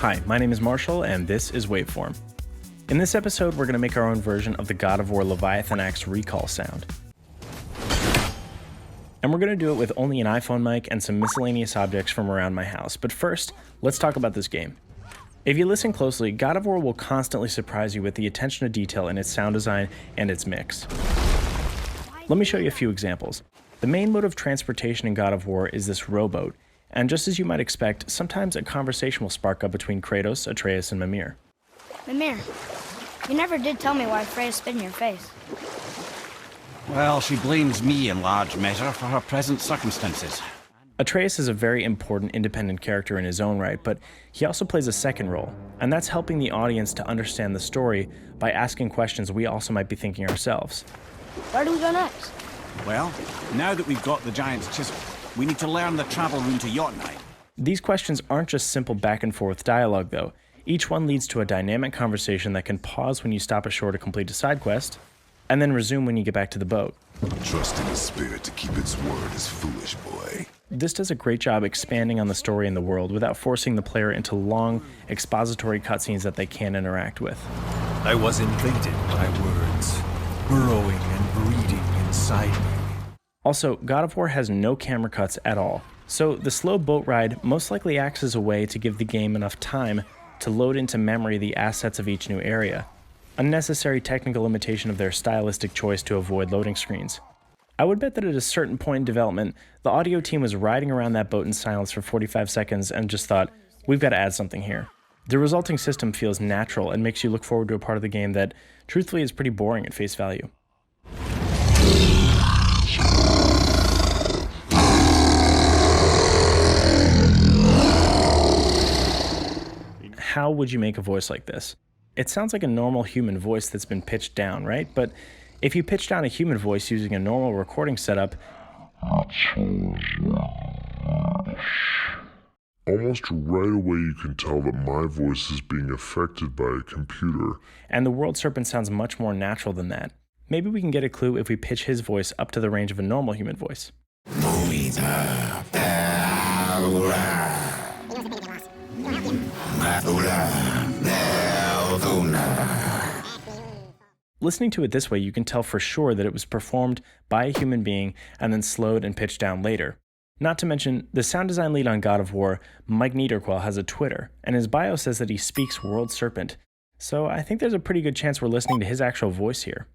Hi, my name is Marshall, and this is Waveform. In this episode, we're going to make our own version of the God of War Leviathan Axe recall sound. And we're going to do it with only an iPhone mic and some miscellaneous objects from around my house. But first, let's talk about this game. If you listen closely, God of War will constantly surprise you with the attention to detail in its sound design and its mix. Let me show you a few examples. The main mode of transportation in God of War is this rowboat, and just as you might expect, sometimes a conversation will spark up between Kratos, Atreus, and Mimir. Mimir, you never did tell me why Freya spit in your face. Well, she blames me in large measure for her present circumstances. Atreus is a very important independent character in his own right, but he also plays a second role, and that's helping the audience to understand the story by asking questions we also might be thinking ourselves. Where do we go next? Well, now that we've got the giant's chisel, we need to learn the travel route to Jotunheim. These questions aren't just simple back and forth dialogue, though. Each one leads to a dynamic conversation that can pause when you stop ashore to complete a side quest, and then resume when you get back to the boat. Trusting the spirit to keep its word is foolish, boy. This does a great job expanding on the story and the world without forcing the player into long, expository cutscenes that they can't interact with. I was invaded by words, burrowing and breeding inside me. Also, God of War has no camera cuts at all, so the slow boat ride most likely acts as a way to give the game enough time to load into memory the assets of each new area, a necessary technical limitation of their stylistic choice to avoid loading screens. I would bet that at a certain point in development, the audio team was riding around that boat in silence for 45 seconds and just thought, we've got to add something here. The resulting system feels natural and makes you look forward to a part of the game that, truthfully, is pretty boring at face value. How would you make a voice like this? It sounds like a normal human voice that's been pitched down, right? But if you pitch down a human voice using a normal recording setup, Almost right away you can tell that my voice is being affected by a computer. And the world serpent sounds much more natural than that. Maybe we can get a clue if we pitch his voice up to the range of a normal human voice. Listening to it this way, you can tell for sure that it was performed by a human being and then slowed and pitched down later. Not to mention, the sound design lead on God of War, Mike Niederquell, has a Twitter, and his bio says that he speaks World Serpent, so I think there's a pretty good chance we're listening to his actual voice here.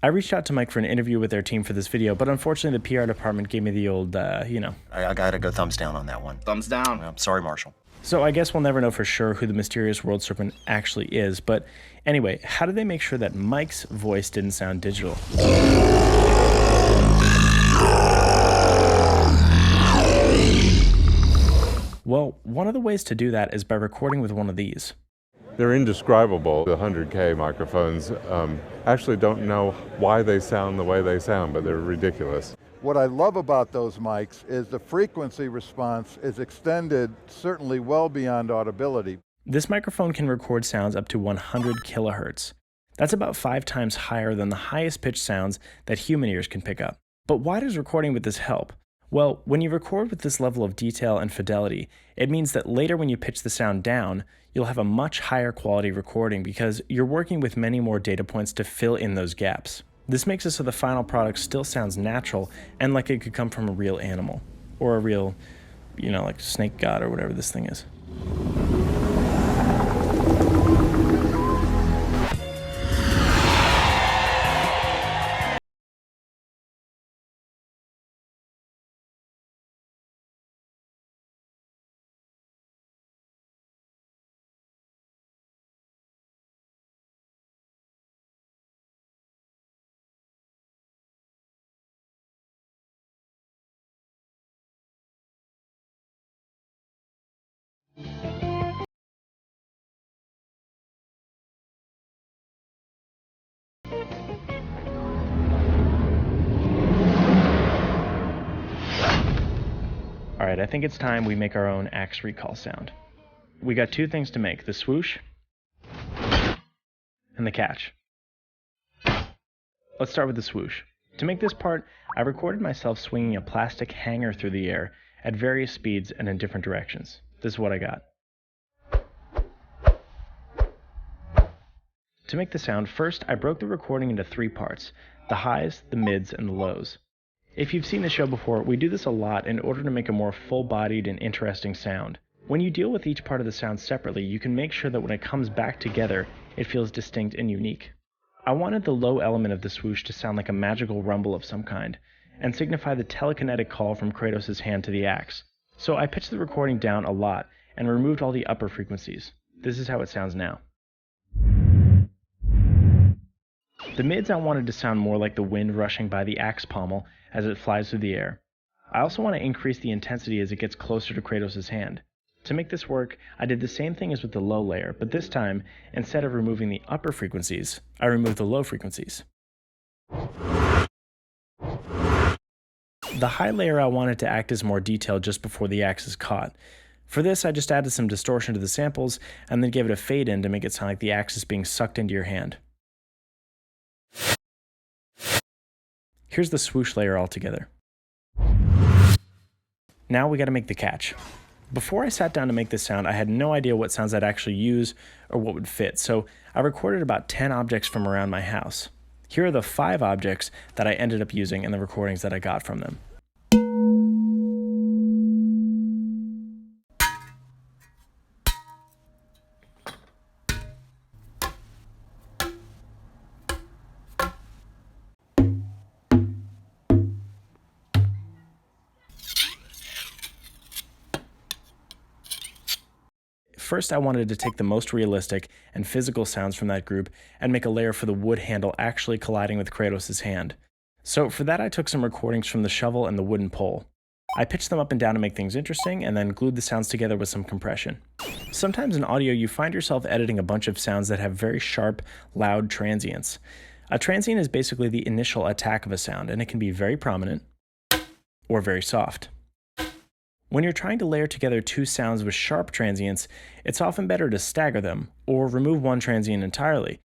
I reached out to Mike for an interview with their team for this video, but unfortunately the PR department gave me the old, I gotta go thumbs down on that one. Thumbs down. I'm sorry, Marshall. So I guess we'll never know for sure who the mysterious World Serpent actually is, but anyway, how did they make sure that Mike's voice didn't sound digital? Well, one of the ways to do that is by recording with one of these. They're indescribable. The 100K microphones actually don't know why they sound the way they sound, but they're ridiculous. What I love about those mics is the frequency response is extended certainly well beyond audibility. This microphone can record sounds up to 100 kilohertz. That's about 5 times higher than the highest pitched sounds that human ears can pick up. But why does recording with this help? Well, when you record with this level of detail and fidelity, it means that later when you pitch the sound down, you'll have a much higher quality recording because you're working with many more data points to fill in those gaps. This makes it so the final product still sounds natural and like it could come from a real animal, or a real, like snake god or whatever this thing is. Alright, I think it's time we make our own axe recall sound. We got 2 things to make, the swoosh and the catch. Let's start with the swoosh. To make this part, I recorded myself swinging a plastic hanger through the air at various speeds and in different directions. This is what I got. To make the sound, first I broke the recording into 3 parts: the highs, the mids, and the lows. If you've seen the show before, we do this a lot in order to make a more full-bodied and interesting sound. When you deal with each part of the sound separately, you can make sure that when it comes back together, it feels distinct and unique. I wanted the low element of the swoosh to sound like a magical rumble of some kind, and signify the telekinetic call from Kratos' hand to the axe. So I pitched the recording down a lot, and removed all the upper frequencies. This is how it sounds now. The mids I wanted to sound more like the wind rushing by the axe pommel as it flies through the air. I also want to increase the intensity as it gets closer to Kratos' hand. To make this work, I did the same thing as with the low layer, but this time, instead of removing the upper frequencies, I removed the low frequencies. The high layer I wanted to act as more detail just before the axe is caught. For this, I just added some distortion to the samples, and then gave it a fade in to make it sound like the axe is being sucked into your hand. Here's the swoosh layer altogether. Now we gotta make the catch. Before I sat down to make this sound, I had no idea what sounds I'd actually use or what would fit, so I recorded about 10 objects from around my house. Here are the 5 objects that I ended up using in the recordings that I got from them. First, I wanted to take the most realistic and physical sounds from that group and make a layer for the wood handle actually colliding with Kratos' hand. So for that, I took some recordings from the shovel and the wooden pole. I pitched them up and down to make things interesting, and then glued the sounds together with some compression. Sometimes in audio, you find yourself editing a bunch of sounds that have very sharp, loud transients. A transient is basically the initial attack of a sound, and it can be very prominent or very soft. When you're trying to layer together 2 sounds with sharp transients, it's often better to stagger them, or remove one transient entirely.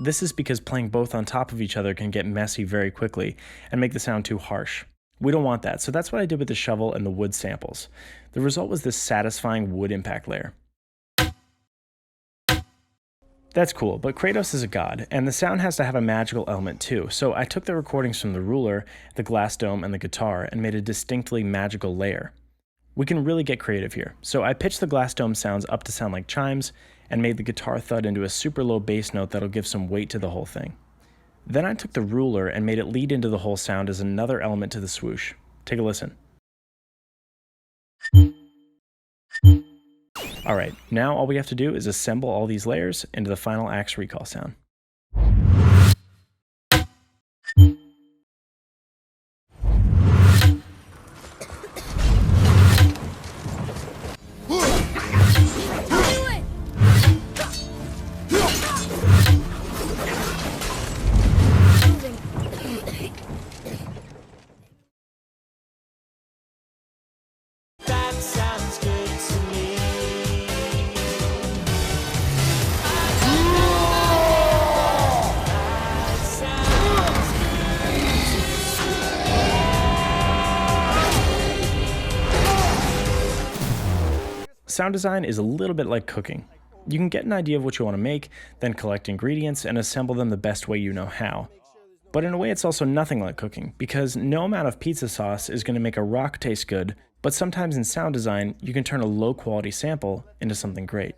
This is because playing both on top of each other can get messy very quickly, and make the sound too harsh. We don't want that, so that's what I did with the shovel and the wood samples. The result was this satisfying wood impact layer. That's cool, but Kratos is a god, and the sound has to have a magical element too, so I took the recordings from the ruler, the glass dome, and the guitar, and made a distinctly magical layer. We can really get creative here, so I pitched the glass dome sounds up to sound like chimes, and made the guitar thud into a super low bass note that'll give some weight to the whole thing. Then I took the ruler and made it lead into the whole sound as another element to the swoosh. Take a listen. Alright, now all we have to do is assemble all these layers into the final axe recall sound. Sound design is a little bit like cooking. You can get an idea of what you want to make, then collect ingredients and assemble them the best way you know how. But in a way, it's also nothing like cooking, because no amount of pizza sauce is going to make a rock taste good, but sometimes in sound design, you can turn a low-quality sample into something great.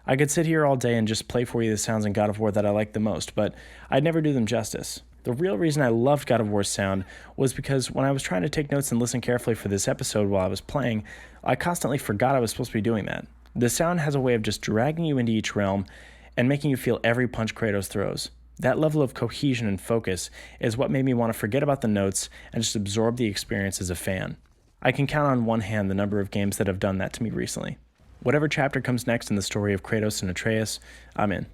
I could sit here all day and just play for you the sounds in God of War that I like the most, but I'd never do them justice. The real reason I loved God of War's sound was because when I was trying to take notes and listen carefully for this episode while I was playing, I constantly forgot I was supposed to be doing that. The sound has a way of just dragging you into each realm and making you feel every punch Kratos throws. That level of cohesion and focus is what made me want to forget about the notes and just absorb the experience as a fan. I can count on one hand the number of games that have done that to me recently. Whatever chapter comes next in the story of Kratos and Atreus, I'm in.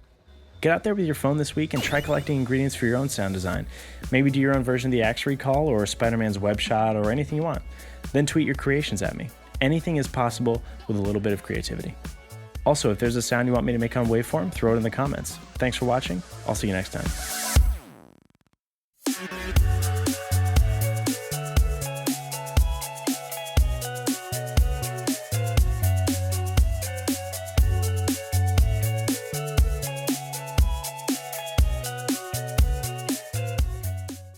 Get out there with your phone this week and try collecting ingredients for your own sound design. Maybe do your own version of the Axe Recall or Spider-Man's web shot or anything you want. Then tweet your creations at me. Anything is possible with a little bit of creativity. Also, if there's a sound you want me to make on Waveform, throw it in the comments. Thanks for watching. I'll see you next time.